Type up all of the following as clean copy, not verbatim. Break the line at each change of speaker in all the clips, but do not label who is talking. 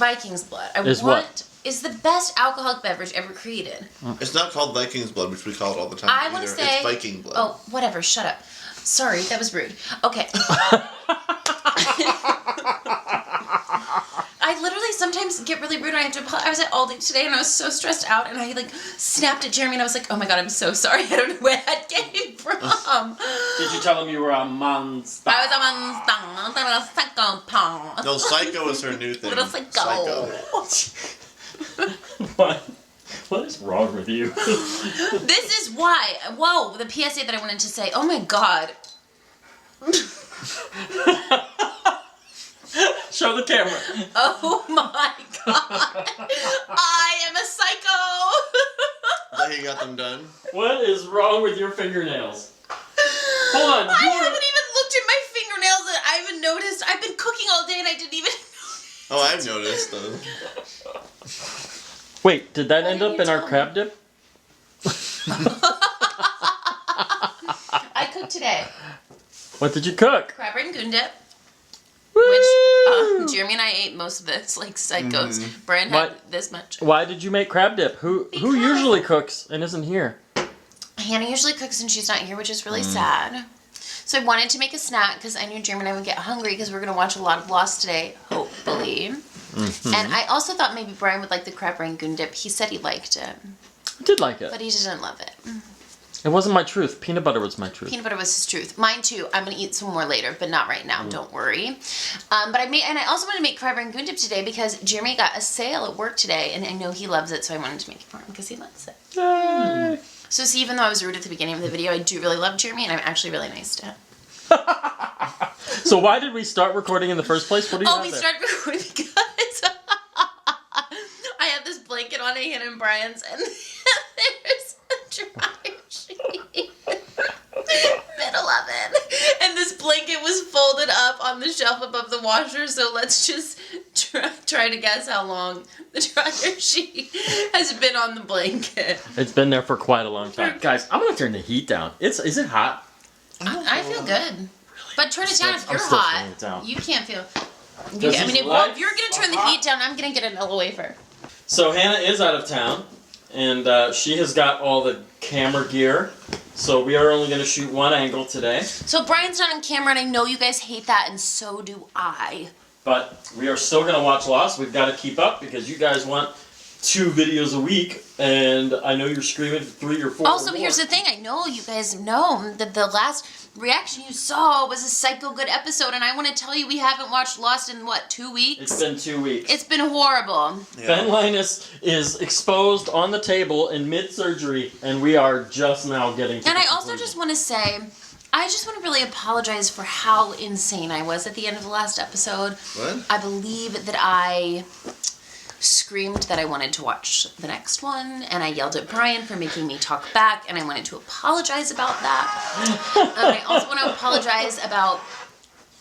Viking's blood. Is the best alcoholic beverage ever created.
It's not called Viking's blood, which we call it all the time.
I want to say...
It's Viking blood.
Oh, whatever. Shut up. Sorry, that was rude. Okay. I literally sometimes get really rude and I have to apologize. I was at Aldi today and I was so stressed out and I like snapped at Jeremy and I was like, oh my god, I'm so sorry. I don't know where that came from.
Did you tell him you were a monster?
I was a psycho.
No, psycho is her new thing.
Little psycho.
What is wrong with you?
This is why. Whoa, the PSA that I wanted to say. Oh my god.
Show the camera.
Oh my god. I am a psycho.
That you got them done?
What is wrong with your fingernails? Hold on.
I haven't even looked at my fingernails and I haven't noticed. I've been cooking all day and I didn't even notice.
Oh, I've noticed though.
Wait, did that end up in our crab dip?
I cooked today.
What did you cook?
Crab rangoon dip.
Woo!
Which Jeremy and I ate most of it, like psychos. Brian had this much.
Why did you make crab dip? Who usually cooks and isn't here?
Hannah usually cooks and she's not here, which is really sad. So I wanted to make a snack because I knew Jeremy and I would get hungry because we're going to watch a lot of Lost today, hopefully. And I also thought maybe Brian would like the crab rangoon dip. He said he liked it.
I did like it.
But he didn't love it.
It wasn't my truth. Peanut butter was my truth.
Peanut butter was his truth. Mine too. I'm going to eat some more later, but not right now. Don't worry. But I also wanted to make crab rangoon dip today because Jeremy got a sale at work today, and I know he loves it, so I wanted to make it for him because he loves it.
Yay.
So see, even though I was rude at the beginning of the video, I do really love Jeremy, and I'm actually really nice to him.
So why did we start recording in the first place? What do you have
we
there?
started recording because I have this blanket on Hannah and Brian's, and there's a dryer sheet middle of it. And this blanket was folded up on the shelf above the washer, so let's just try to guess how long the dryer sheet has been on the blanket.
It's been there for quite a long time. Guys, I'm going to turn the heat down. Is it hot?
I feel good. Really? But turn it down if you're hot. You can't feel... if you're going to turn the heat down, I'm going to get another wafer.
So Hannah is out of town, and she has got all the camera gear. So we are only going to shoot one angle today.
So Brian's not on camera, and I know you guys hate that, and so do I.
But we are still going to watch Lost. We've got to keep up because you guys want 2 videos a week, and I know you're screaming for 3 or 4.
Also, here's the thing. I know you guys know that the last reaction you saw was a psycho good episode, and I want to tell you we haven't watched Lost in, what, 2 weeks?
It's been 2 weeks.
It's been horrible.
Yeah. Ben Linus is exposed on the table in mid-surgery, and we are just now getting to
And I also just want to say, I just want to really apologize for how insane I was at the end of the last episode.
What?
I believe that I screamed that I wanted to watch the next one, and I yelled at Brian for making me talk back, and I wanted to apologize about that. And I also want to apologize about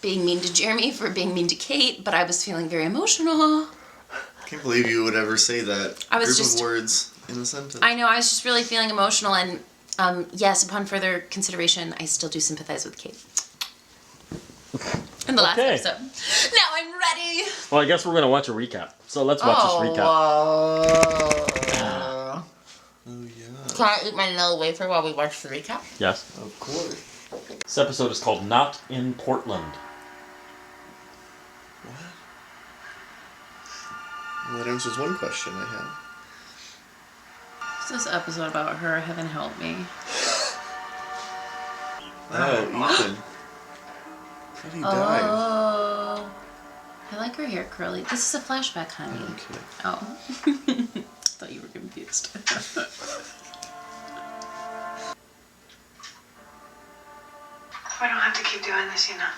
being mean to Jeremy for being mean to Kate, but I was feeling very emotional.
I can't believe you would ever say that
I was
group
just,
of words in a sentence.
I know, I was just really feeling emotional, and yes, upon further consideration, I still do sympathize with Kate. In the last episode. Now I'm ready!
Well, I guess we're going to watch a recap. So let's watch this recap.
Oh, yeah.
Can I eat my little wafer while we watch the recap?
Yes.
Of course.
This episode is called Not in Portland.
What? Well, that answers one question I had.
What's this episode about her? Heaven help me.
Oh, Ethan. I thought he died.
Oh. I like her hair curly. This is a flashback, honey.
Okay.
Oh. Thought you were confused.
We don't have to keep doing this, you know.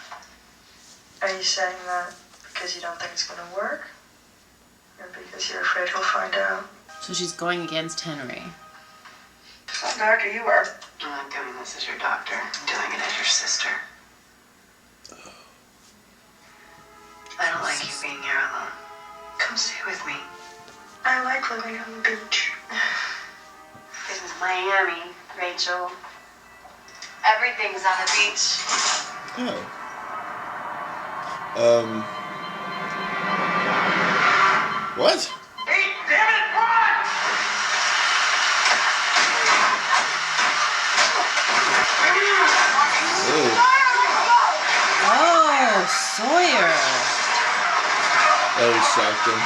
Are you saying that because you don't think it's going to work? Or because you're afraid we'll find out?
So she's going against Henry.
What doctor you are?
I'm not doing this as your doctor. I'm doing it as your sister. I don't like you being here alone. Come stay with me.
I like living on the beach.
This is Miami, Rachel. Everything's on the beach.
Oh. What?
Hey, damn it, run!
Ooh.
Oh, Sawyer.
That was shocking.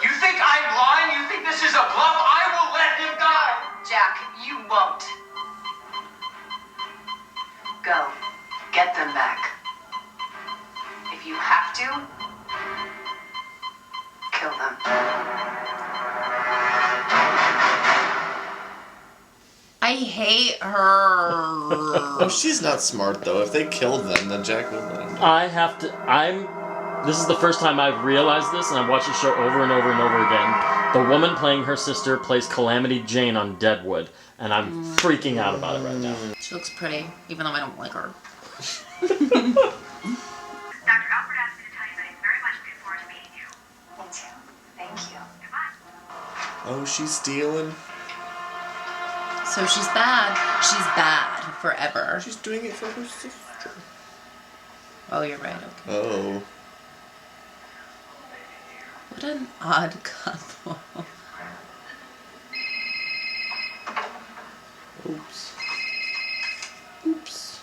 You think I'm lying? You think this is a bluff? I will let him die!
Jack, you won't. Go. Get them back. If you have to, kill them.
I hate her.
Oh, she's not smart though. If they killed them, then Jack would let him die.
This is the first time I've realized this, and I've watched the show over and over and over again. The woman playing her sister plays Calamity Jane on Deadwood, and I'm freaking out about it right now.
She looks pretty, even though I don't like her.
Dr. Alfred asked me to tell you that he's very much looking forward to meeting you.
Me too. Thank you.
Goodbye.
Oh, she's stealing.
So she's bad. She's bad forever.
She's doing it for her sister.
Oh, you're right. Okay.
Oh.
What an odd couple.
Oops. Oops.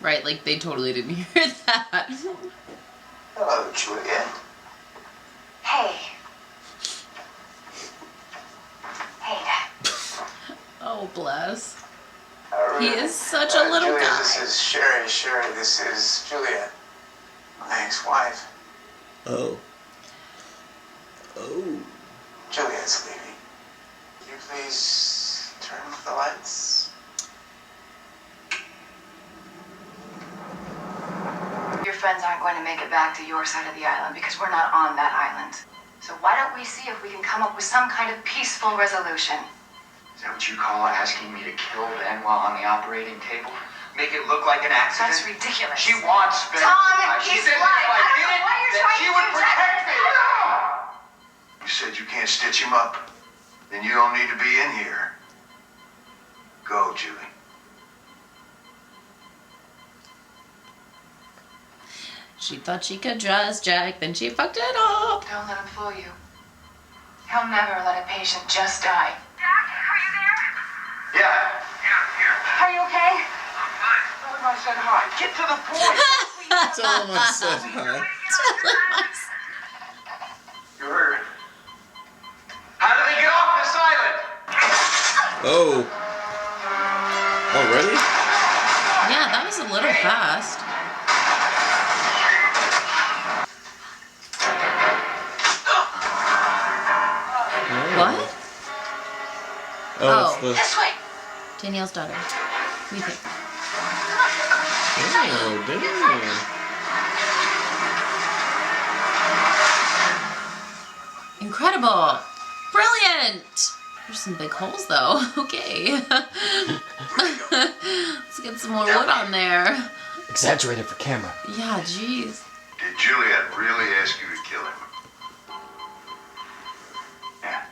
Right, like they totally didn't hear that.
Hello, Juliet.
Hey. Hey, Dad.
Oh, bless. He is such a little
Juliet,
guy.
this is Sherry. Sherry, this is Juliet. My ex-wife.
Oh. Oh.
Juliet's leaving. Can you please turn off the lights?
Your friends aren't going to make it back to your side of the island because we're not on that island. So why don't we see if we can come up with some kind of peaceful resolution?
Is that what you call asking me to kill Ben while on the operating table? Make it look like an accident?
That's ridiculous.
She wants Ben.
Tom,
She
he's
said
right.
that if I
I
did
don't
it,
know why you're
that
trying
she
to
would
do that.
protect me. You said you can't stitch him up. Then you don't need to be in here. Go, Julie.
She thought she could trust Jack, then she fucked it up.
Don't let him fool you. He'll never let a patient just die.
Jack, are you there?
Yeah.
Are you okay?
Tell him I said hi. Get to the point.
Tell him I said hi.
You heard. How do they get off this island?
Oh. Already?
Yeah, that was a little fast. What?
Oh, it's the.
This way.
Danielle's daughter. We think.
Oh, damn.
Incredible! Brilliant! There's some big holes though. Okay. Let's get some more wood on there.
Exaggerated for camera.
Yeah, jeez.
Did Juliet really ask you to kill him? Yeah.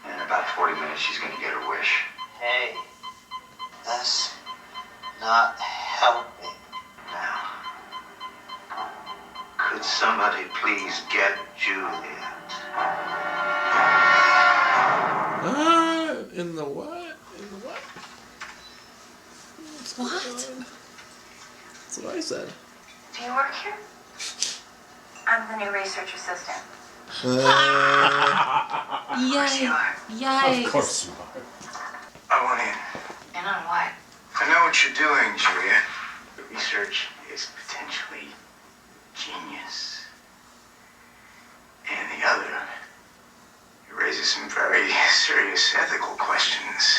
In about 40 minutes, she's gonna get her wish.
Hey, that's not helping.
Now, could somebody please get Juliet?
In the what? In the what? What's going
What?
on? That's what I said.
Do you work here? I'm the new research assistant.
Yikes. Yikes.
Of course you are.
I want in.
And on what?
I know what you're doing, Juliet. The research is potentially genius. And the other, it raises some very serious ethical questions.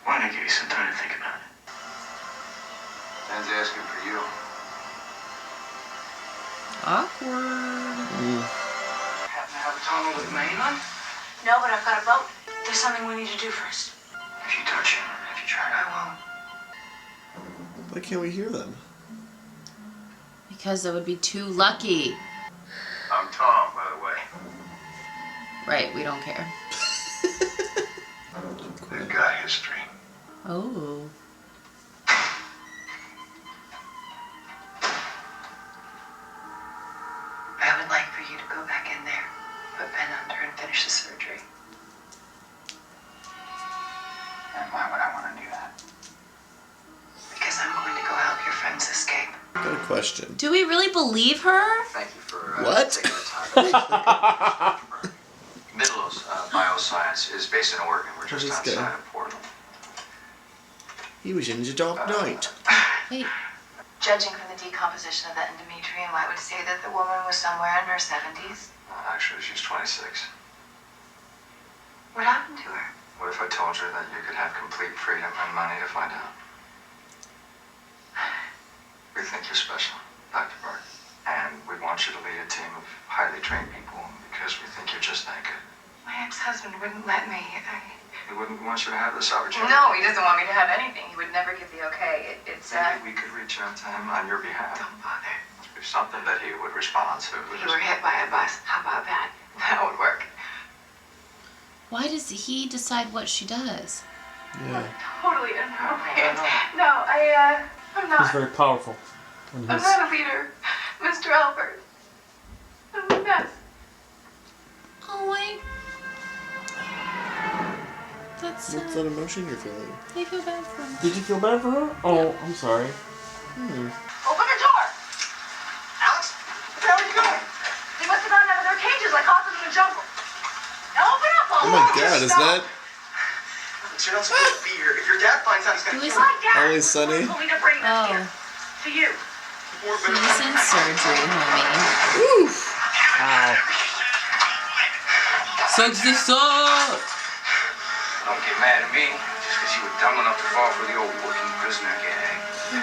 Why don't I give you some time to think about it? Ben's asking for you.
Awkward.
Happen to have a tunnel with mainland?
No, but I've got a boat. There's something we need to do first.
If you touch him, if you try, I won't.
Why can't we hear them?
Because it would be too lucky.
I'm Tom, by the way.
Right, we don't care.
We've got history.
Oh.
I would like for you to go back in there, put Ben under finish the surgery.
And why would I want to do that?
Because I'm going to go help your friends escape.
I got a question.
Do we really believe her?
Thank you for
What?
taking the time. Midlow's bioscience is based in Oregon. We're just
What is
outside
that?
of Portland.
He was in the Dark Knight.
Wait.
Judging from the decomposition of the endometrium, I would say that the woman was somewhere in her 70s.
Actually, she's 26.
What happened to her?
What if I told you that you could have complete freedom and money to find out? We think you're special, Dr. Burke. And we want you to lead a team of highly trained people because we think you're just that good.
My ex-husband wouldn't let me.
He wouldn't want you to have this opportunity.
No, he doesn't want me to have anything. He would never give the okay. It's
Maybe we could reach out to him on your behalf.
Don't bother.
If something that he would respond to.
If you were hit by a bus, how about that? That would work.
Why does he decide what she does?
Yeah.
Totally inappropriate. No, I'm
He's
not.
very powerful. When
I'm
he's,
not a leader, Mr. Albert. I'm a mess.
Oh, wait. That's
What's that emotion you're feeling?
I feel bad for him.
did you feel bad for her? Oh, I'm sorry.
Open the door!
Alex, what the hell are you doing?
They must have gotten out of their cages like horses in the jungle. Now open up,
Oh my god, is that
Alex, you're not supposed to be here. If your dad finds out, he's gonna
Who is
kill you.
My dad
Always Sunny?
told me to bring this
Oh,
here. To you.
he's in surgery, homie.
Oof.
Ow.
Sucks to suck.
Don't get mad at me just because you were dumb enough to fall for the old rookie prisoner gag.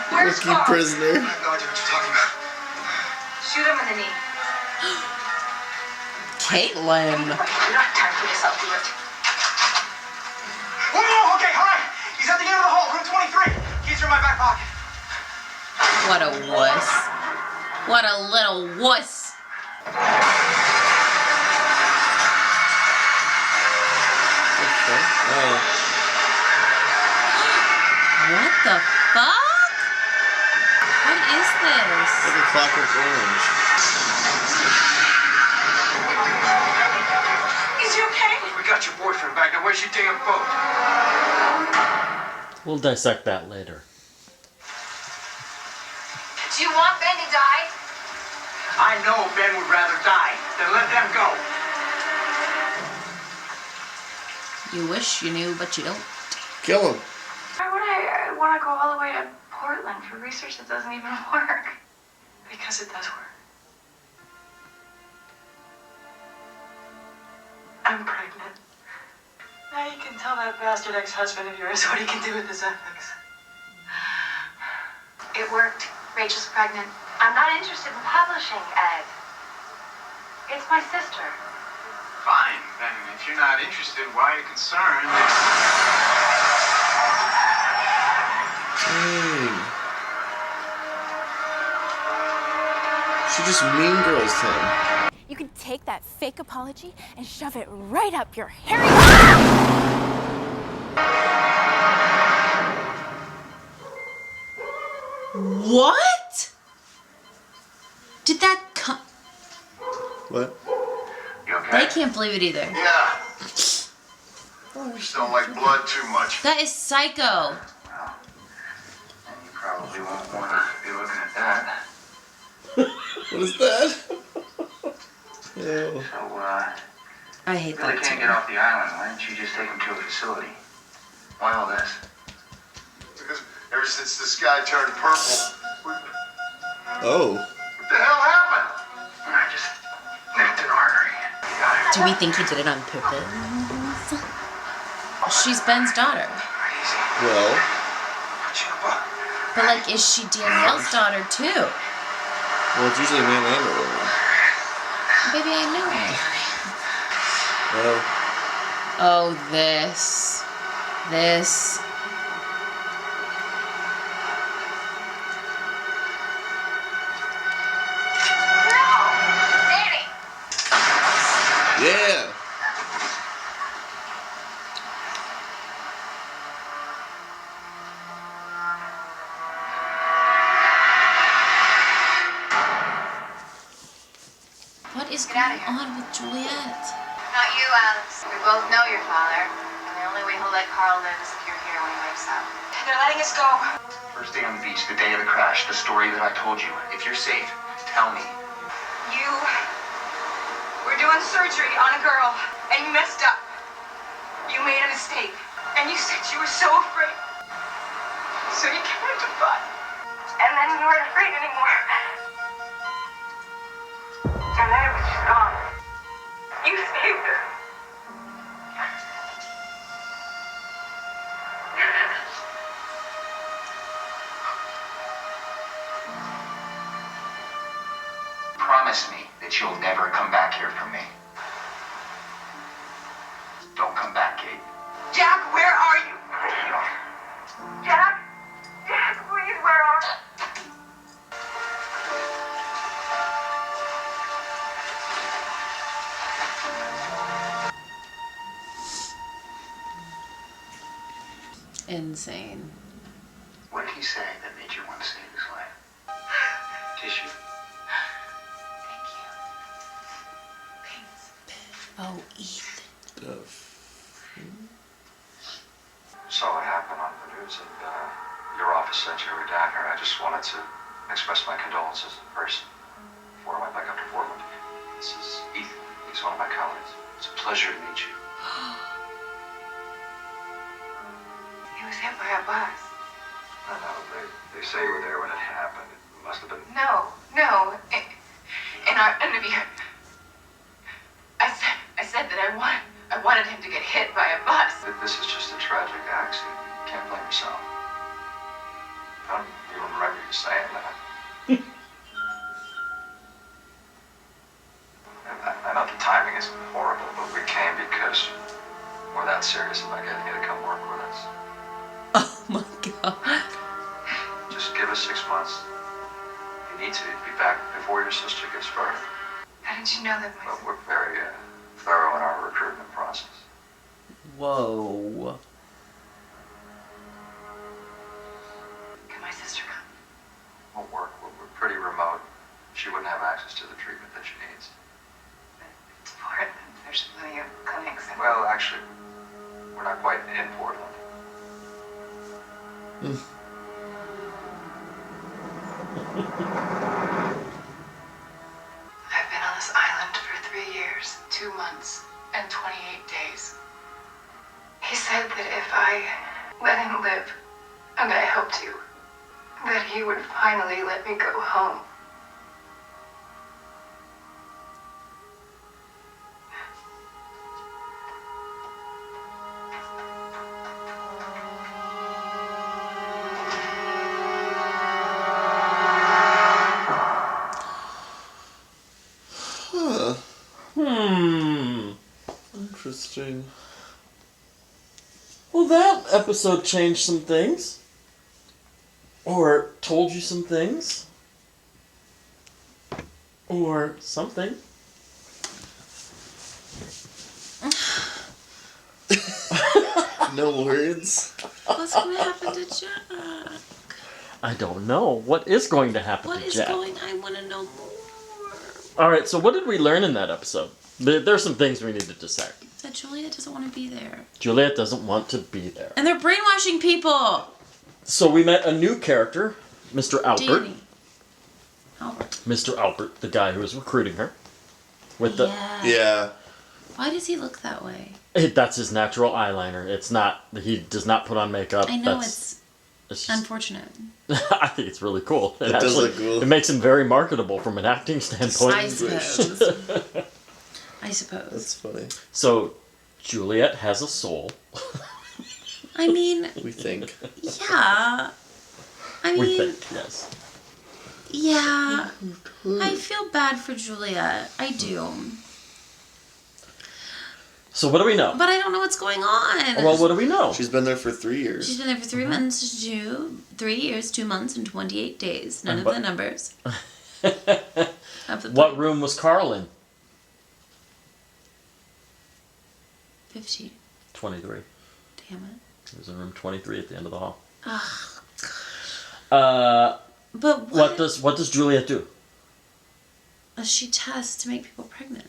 Where's
Rookie
Carl?
prisoner.
I have no idea what you're talking about.
Shoot him in the knee.
Caitlin.
You don't have time for this. I'll do it.
Oh, okay, all right. He's at the end of the hall, room 23. Keys are in my back pocket.
What a wuss. What a little wuss.
Oh.
What the fuck? What is this?
Like a Clockwork Orange.
Is he okay?
We got your boyfriend back. Now where's your damn boat?
We'll dissect that later.
Do you want Ben to die?
I know Ben would rather die than let them go.
You wish you knew, but you don't.
Kill him.
Why would I want to go all the way to Portland for research that doesn't even work? Because it does work. I'm pregnant. Now you can tell that bastard ex-husband of yours what he can do with his ethics. It worked. Rachel's pregnant. I'm not interested in publishing, Ed. It's my sister.
Fine. Then if you're not interested, why are you concerned?
Dang. She just mean girls him.
You could take that fake apology and shove it right up your hairy.
What? Did that come?
What?
You okay?
They can't believe it either.
Yeah. You just don't like blood too much.
That is psycho.
And you probably won't want to be looking at that.
What is that? Ew.
So,
I hate
really
that
can't
too.
get off the island. Why don't you just take him to a facility? Why all this?
Because ever since the sky turned purple,
Oh.
what the hell happened?
I just nicked an artery.
Do we think he did it on purpose? She's Ben's daughter.
Crazy.
Well.
But like, is she Danielle's daughter too?
Well, it's usually a man and a woman.
Baby, I know.
Oh.
Oh, this. This.
Danny!
Yeah.
What is
Get outta
going
here.
on with Juliet?
Not you, Alex. We both know your father. And the only way he'll let Carl live is if you're here when he wakes up.
They're letting us go.
First day on the beach, the day of the crash, the story that I told you. If you're safe, tell me.
You were doing surgery on a girl, and you messed up. You made a mistake, and you said you were so afraid. So you came to fun. And then you weren't afraid anymore. And then it was just gone. You saved her.
Promise me that you'll never come back here for me. Don't come back, Kate.
Jack, where are you? Jack? Jack, please, where are you?
Insane.
What did he say that made you want to save his life? Tissue.
Oh, Ethan.
Saw what happened on the news, and your office sent you down here. I just wanted to express my condolences in person before I went back up to Portland. This is Ethan. He's one of my colleagues. It's a pleasure to meet you.
He was hit by a bus.
I know, they say you were there when it happened. It must have been...
No. In our interview, I said that I wanted him to get hit by a bus.
This is just a tragic accident. You can't blame yourself. I don't even remember you saying that. I know the timing is horrible, but we came because we're that serious about getting you to come work with us.
Oh my god.
Just give us 6 months. You need to be back before your sister gives birth.
How did you know that
But we're very thorough in our recruitment process.
Whoa.
Can my sister come?
Won't work. We're pretty remote. She wouldn't have access to the treatment that she needs.
It's Portland. There's plenty of clinics.
Well, actually, we're not quite in Portland.
I've been on this island for 3 years, 2 months, and 28 days. He said that if I let him live, and I hope to, that he would finally let me go home.
Interesting.
Well, that episode changed some things. Or told you some things. Or something.
No words.
What's going to happen to Jack?
I don't know. What is going to happen
What
to
is
Jack?
I want to know more.
Alright, so what did we learn in that episode? There's some things we need to decide.
That Juliet doesn't want to be there.
Juliet doesn't want to be there.
And they're brainwashing people.
So we met a new character, Mr. Albert.
Danny. Albert.
Mr. Albert, the guy who was recruiting her. With the
Yeah.
Why does he look that way?
That's his natural eyeliner. It's not. He does not put on makeup.
I know
it's just,
unfortunate.
I think it's really cool.
It does look cool.
It makes him very marketable from an acting standpoint.
I suppose. I suppose.
That's funny.
So, Juliet has a soul.
I mean,
We think.
yeah. I mean,
We think, yes.
yeah. I feel bad for Juliet. I do.
So what do we know?
But I don't know what's going on.
Well, what do we know?
She's been there for 3 years.
She's been there for 3 months, 3 years, 2 months, and 28 days. None of the numbers. Of the
What room was Carl in?
15.
23.
Damn it.
He was in room 23 at the end of the hall.
Ugh. But
What does Juliet do?
She tests to make people pregnant.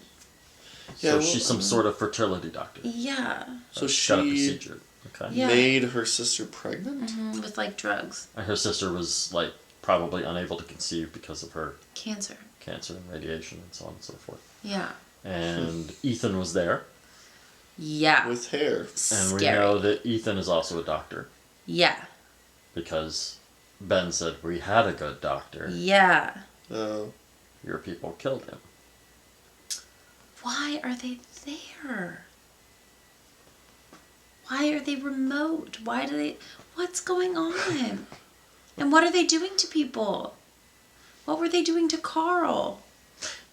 So she's some sort of fertility doctor.
Yeah.
So
She's got a procedure. Okay.
Made her sister pregnant?
Mm-hmm, with like drugs.
And her sister was like probably unable to conceive because of her
cancer
and radiation and so on and so forth.
Yeah.
And Ethan was there.
Yeah.
With hair.
And we know that Ethan is also a doctor.
Yeah.
Because Ben said, we had a good doctor.
Yeah.
Oh.
Your people killed him.
Why are they there? Why are they remote? What's going on? And what are they doing to people? What were they doing to Carl?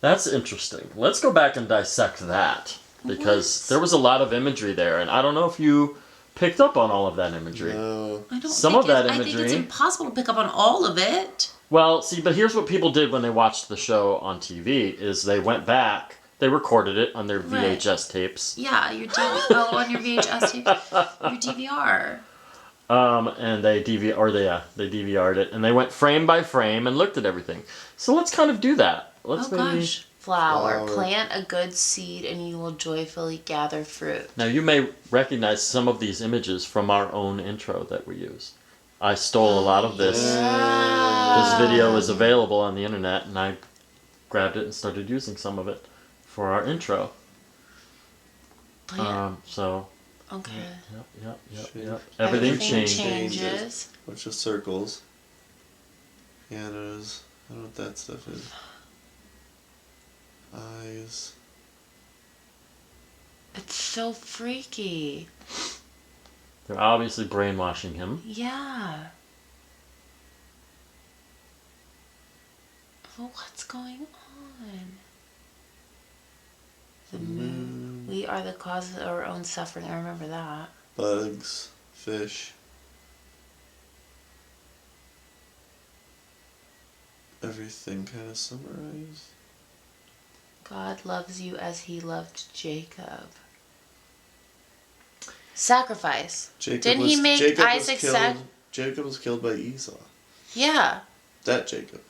That's interesting. Let's go back and dissect that. Because there was a lot of imagery there, and I don't know if you picked up on all of that imagery.
No.
I don't
Some
think
of that
I
imagery.
think it's impossible to pick up on all of it.
Well, see, but here's what people did when they watched the show on TV, is they went back, they recorded it on their VHS tapes.
Yeah, on your VHS tapes, your DVR.
And they DVR'd it, and they went frame by frame and looked at everything. So let's kind of do that. Gosh.
Flower. Plant a good seed and you will joyfully gather fruit.
Now you may recognize some of these images from our own intro that we use. I stole a lot of this. Yeah. This video is available on the internet, and I grabbed it and started using some of it for our intro. So.
Okay.
Yep. Everything
changes.
Bunch of circles. Pianos. I don't know what that stuff is. Eyes.
It's so freaky.
They're obviously brainwashing him.
Yeah. Well, what's going on? The moon. We are the cause of our own suffering. I remember that.
Bugs. Fish. Everything kind of summarized.
God loves you as he loved Jacob. Sacrifice. Didn't he make Isaac
Jacob was killed by Esau.
Yeah.
That Jacob.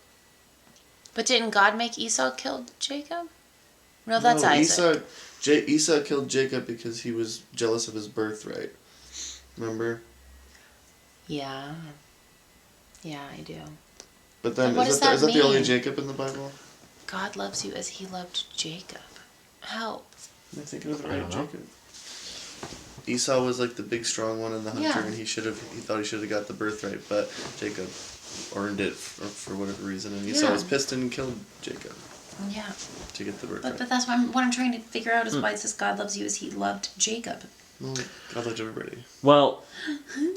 But didn't God make Esau kill Jacob? No, that's Isaac.
Esau killed Jacob because he was jealous of his birthright. Remember?
Yeah. Yeah, I do.
But then, is that the only Jacob in the Bible?
God loves you as he loved Jacob. Help.
Am I thinking of the right Jacob? Esau was like the big strong one in the hunter, and he thought he should have got the birthright, but Jacob earned it for whatever reason, and Esau was pissed and killed Jacob.
Yeah.
To get the birthright.
But that's what I'm trying to figure out is why it says God loves you as he loved Jacob.
Well, God loved everybody.
Well,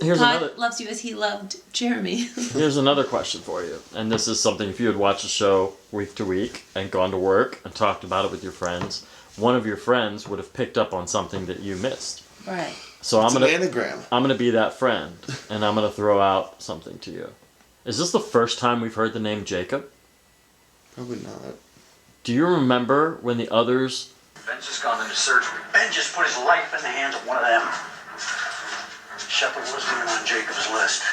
God loves you as he loved Jeremy.
Here's another question for you. And this is something, if you had watched the show week to week and gone to work and talked about it with your friends, one of your friends would have picked up on something that you missed.
Right.
So
it's an anagram.
I'm gonna be that friend, and I'm gonna throw out something to you. Is this the first time we've heard the name Jacob?
Probably not.
Do you remember when the others...
Ben's just gone into surgery. Ben just put his life in the hands of one of them. Shepard wasn't even on Jacob's list.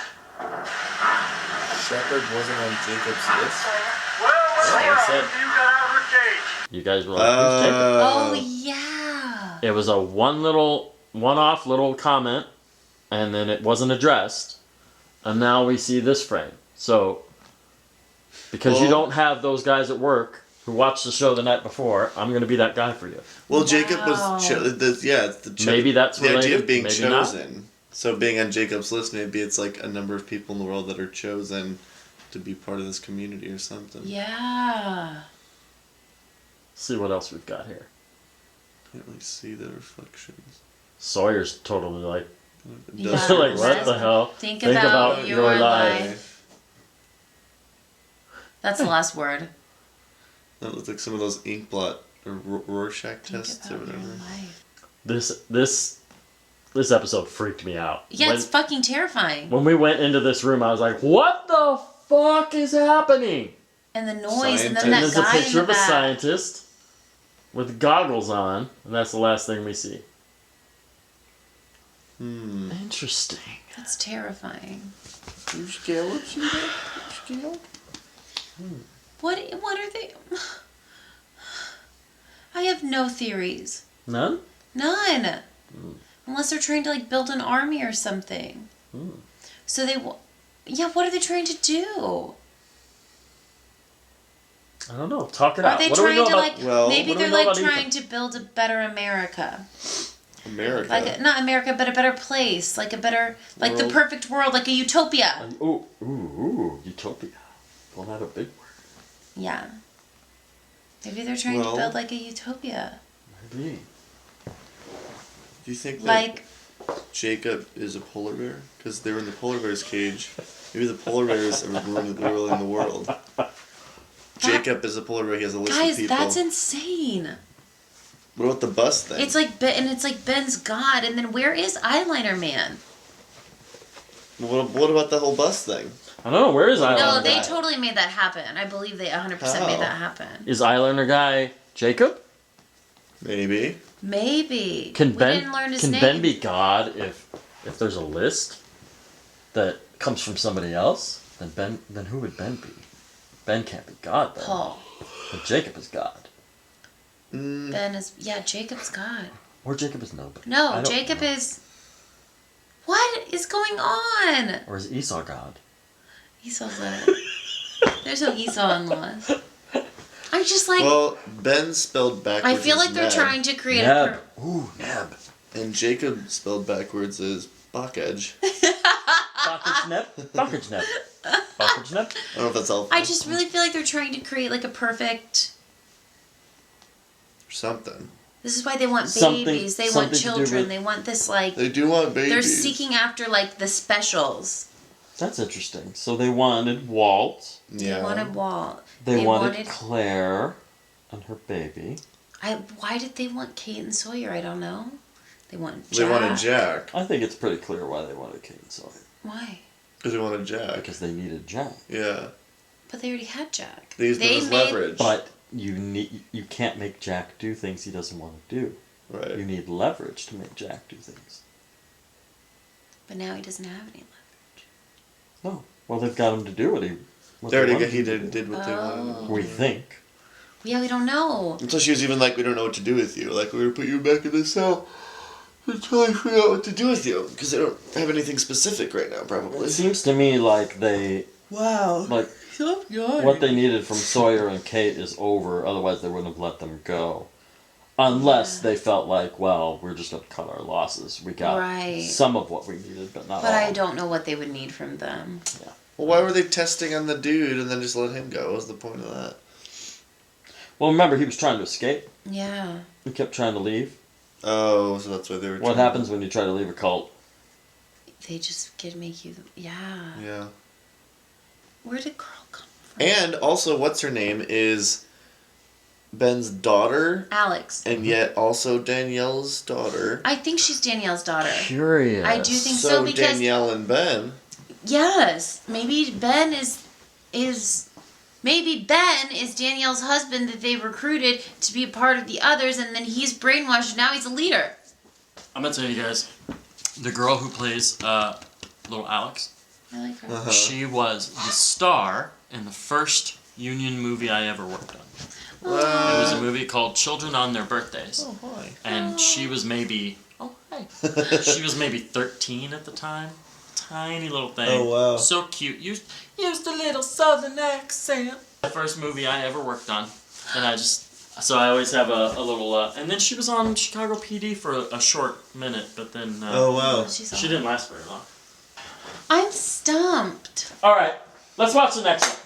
Shepard wasn't on Jacob's list?
You got out of her cage.
You guys were like, who's Jacob?
Oh, yeah.
It was a one-off little comment, and then it wasn't addressed. And now we see this frame. So, because you don't have those guys at work who watched the show the night before, I'm going to be that guy for you.
Well, Jacob was...
maybe that's
the
related,
idea of being
maybe
chosen.
Not.
So being on Jacob's list, maybe it's like a number of people in the world that are chosen to be part of this community or something.
Yeah.
See what else we've got here.
Can't really see the reflections.
Sawyer's totally like...
Yeah,
like, what the hell?
Think about your life. That's the last word.
That looks like some of those ink blot or Rorschach tests or whatever.
This episode freaked me out.
Yeah, it's fucking terrifying.
When we went into this room, I was like, what the fuck is happening?
And the noise, and then that
there's
guy
a picture
in the
of a
back.
scientist with goggles on, and that's the last thing we see. Interesting.
That's terrifying.
You scared?
What are they? I have no theories.
None?
None. Unless they're trying to like build an army or something. So yeah, what are they trying to do?
I don't know. Talk it
Are
out.
they
What do we
trying
know
to
about?
like?
Well,
Maybe
what do we
they're
know
like
about
trying
Ethan?
to build a better America.
America.
Like not America, but a better place. Like a better, like the perfect world, like a utopia.
Ooh, utopia. Well, not a big word.
Yeah. Maybe they're trying to build like a utopia.
Maybe.
Do you think that
Like
Jacob is a polar bear? Because they were in the polar bear's cage. Maybe the polar bears are ruling the world. Jacob is a polar bear. He has a list of
guys,
people.
that's insane.
What about the bus thing?
It's like it's like Ben's God, and then where is Eyeliner Man?
What about the whole bus thing?
I don't know. Where is Eyeliner
No,
Guy?
they totally made that happen. I believe they 100% made that happen.
Is Eyeliner Guy Jacob?
Maybe.
Maybe.
Can
we
Ben?
didn't learn his
Can
name.
Ben be God if there's a list that comes from somebody else? Then who would Ben be? Ben can't be God then.
Paul.
But Jacob is God.
Ben is Jacob's God.
Or Jacob is nobody.
No, Jacob is. What is going on?
Or is Esau God?
Esau's there's no Esau in Lost. I'm just like.
Well, Ben spelled backwards.
I feel like they're
Neb,
trying to create
Neb. Ooh, Neb.
and Jacob spelled backwards is Bokage.
Bokage Neb? Bokage Neb. Bokage Neb?
I don't know if that's all.
I just really feel like they're trying to create like a perfect.
Something.
This is why they want
Something-
babies. They
something
want
to do
children.
with-
They want this like.
They do want babies.
They're seeking after like the specials.
That's interesting. So they wanted Walt.
Yeah.
They wanted Walt.
They wanted Claire and her baby.
Why did they want Kate and Sawyer? I don't know. They want Jack.
They wanted Jack.
I think it's pretty clear why they wanted Kate and Sawyer.
Why?
Because they wanted Jack.
Because they needed Jack.
Yeah.
But they already had Jack.
They used him as leverage.
But you can't make Jack do things he doesn't want to do.
Right.
You need leverage to make Jack do things.
But now he doesn't have any leverage.
No. Well, they've got him to do what he.
They already did what they wanted him to do.
We think.
Yeah, we don't know.
Until she was even like, we don't know what to do with you. Like, we're going to put you back in the cell until I figure out what to do with you. Because they don't have anything specific right now, probably.
It seems to me like they.
Wow.
Like, what they needed from Sawyer and Kate is over. Otherwise, they wouldn't have let them go. Unless they felt like, well, we're just going to cut our losses. We got some of what we needed, but not all.
But I don't know what they would need from them.
Yeah.
Well, why were they testing on the dude and then just let him go? What was the point of that?
Well, remember, he was trying to escape.
Yeah.
He kept trying to leave.
Oh, so that's why they were
What happens when you try to leave a cult?
They just make you... Yeah.
Yeah.
Where did Carl come from?
And also, what's her name is Ben's daughter.
Alex.
And yet also Danielle's daughter.
I think she's Danielle's daughter.
Curious.
I do think so because...
Danielle and Ben.
Yes. Maybe Ben is Danielle's husband that they recruited to be a part of the others, and then he's brainwashed, and now he's a leader.
I'm going to tell you guys, the girl who plays little Alex,
I like her.
Uh-huh.
she was the star in the first Union movie I ever worked on. It was a movie called Children on Their Birthdays.
Oh, hi.
And she was maybe... Oh, hi. She was maybe 13 at the time. Tiny little thing.
Oh, wow.
So cute. Used a little southern accent. The first movie I ever worked on. And so I always have a little... and then she was on Chicago PD for a short minute, but then...
oh, wow.
She didn't last very long.
I'm stumped.
All right. Let's watch the next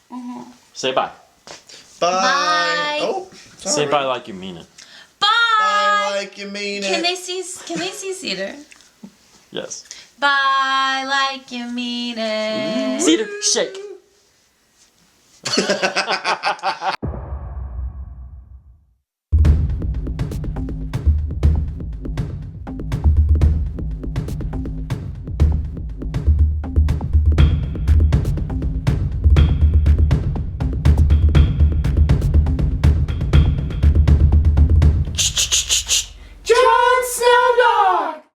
one.
Mm-hmm.
Say bye.
Bye. Oh, sorry.
Say bye like you mean it.
Bye.
Bye like you mean
Can
it.
they see Cedar?
Yes.
Bye like you mean it.
Cedar, shake.